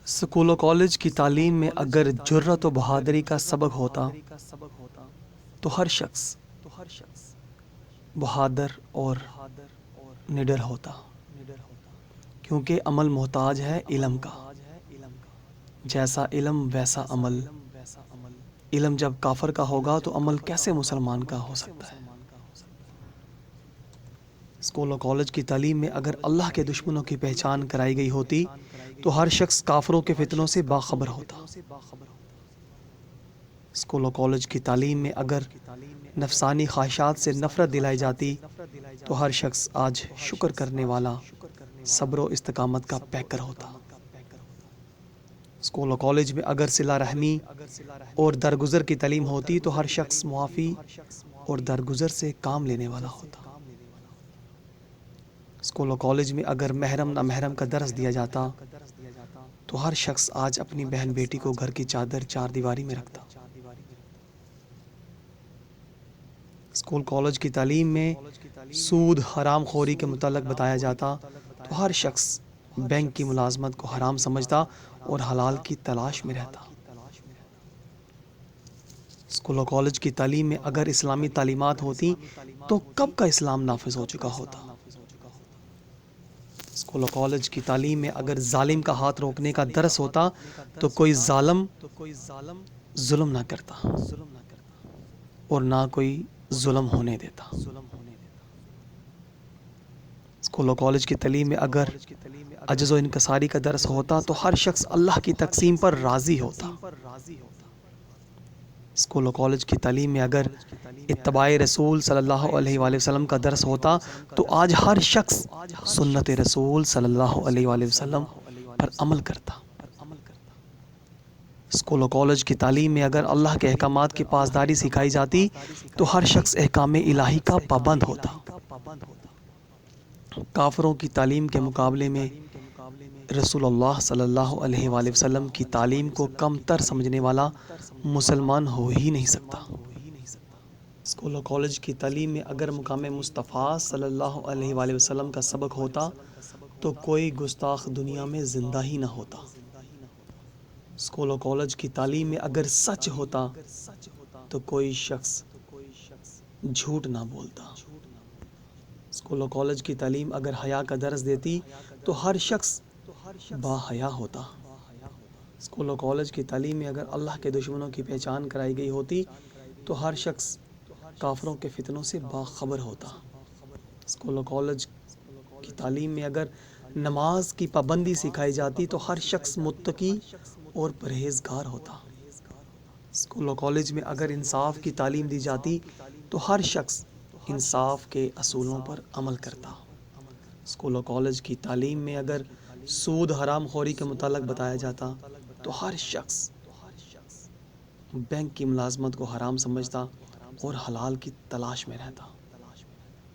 School و college کی تعلیم میں اگر جرت و بہادری کا سبق ہوتا تو ہر شخص بہادر اور نڈر ہوتا، کیونکہ عمل محتاج ہے علم کا، جیسا علم ویسا عمل۔ علم جب کافر کا ہوگا تو عمل کیسے مسلمان کا ہو سکتا ہے؟ اسکول و کالج کی تعلیم میں اگر اللہ کے دشمنوں کی پہچان کرائی گئی ہوتی تو ہر شخص کافروں کے فتنوں سے باخبر ہوتا۔ اسکول و کالج کی تعلیم میں اگر نفسانی خواہشات سے نفرت دلائی جاتی تو ہر شخص آج شکر کرنے والا، صبر و استقامت کا پیکر ہوتا۔ اسکول و کالج میں اگر صلہ رحمی اور درگزر کی تعلیم ہوتی تو ہر شخص معافی اور درگزر سے کام لینے والا ہوتا۔ اسکول و کالج میں اگر محرم نامحرم کا درس دیا جاتا تو ہر شخص آج اپنی بہن بیٹی کو گھر کی چادر چار دیواری میں رکھتا۔ اسکول کالج کی تعلیم میں سود حرام خوری کے متعلق بتایا جاتا تو ہر شخص بینک کی ملازمت کو حرام سمجھتا اور حلال کی تلاش میں رہتا۔ اسکول و کالج کی تعلیم میں اگر اسلامی تعلیمات ہوتی تو کب کا اسلام نافذ ہو چکا ہوتا۔ اسکول و کالج کی تعلیم میں اگر ظالم کا ہاتھ روکنے کا درس ہوتا تو کوئی ظالم ظلم نہ کرتا اور نہ کوئی ظلم ہونے دیتا۔ اسکول و کالج کی تعلیم میں اگر عجز و انکساری کا درس ہوتا تو ہر شخص اللہ کی تقسیم پر راضی ہوتا۔ اسکول و کالج کی تعلیم میں اگر اتباع رسول صلی اللہ علیہ وآلہ وسلم کا درس ہوتا تو آج ہر شخص سنت رسول صلی اللہ علیہ وآلہ وسلم پر عمل کرتا۔ اسکول و کالج کی تعلیم میں اگر اللہ کے احکامات کی پاسداری سکھائی جاتی تو ہر شخص احکام الہی کا پابند ہوتا۔ کافروں کی تعلیم کے مقابلے میں رسول اللہ صلی اللہ علیہ وآلہ وسلم کی تعلیم کو کم تر سمجھنے والا مسلمان ہو ہی نہیں سکتا۔ اسکول و کالج کی تعلیم میں اگر مقام مصطفیٰ صلی اللہ علیہ وآلہ وسلم کا سبق ہوتا تو کوئی گستاخ دنیا میں زندہ ہی نہ ہوتا۔ اسکول و کالج کی تعلیم میں اگر سچ ہوتا تو کوئی شخص جھوٹ نہ بولتا۔ اسکول و کالج کی تعلیم اگر حیا کا درس دیتی تو ہر شخص با حیا ہوتا۔ اسکول و کالج کی تعلیم میں اگر اللہ کے دشمنوں کی پہچان کرائی گئی ہوتی تو ہر شخص کافروں کے فتنوں سے باخبر ہوتا۔ اسکول و کالج کی تعلیم میں اگر نماز کی پابندی سکھائی جاتی تو ہر شخص متقی اور پرہیزگار ہوتا۔ اسکول و کالج میں اگر انصاف کی تعلیم دی جاتی تو ہر شخص انصاف کے اصولوں پر عمل کرتا۔ اسکول و کالج کی تعلیم میں اگر سود حرام خوری کے متعلق بتایا جاتا تو ہر شخص بینک کی ملازمت کو حرام سمجھتا اور حلال کی تلاش میں رہتا۔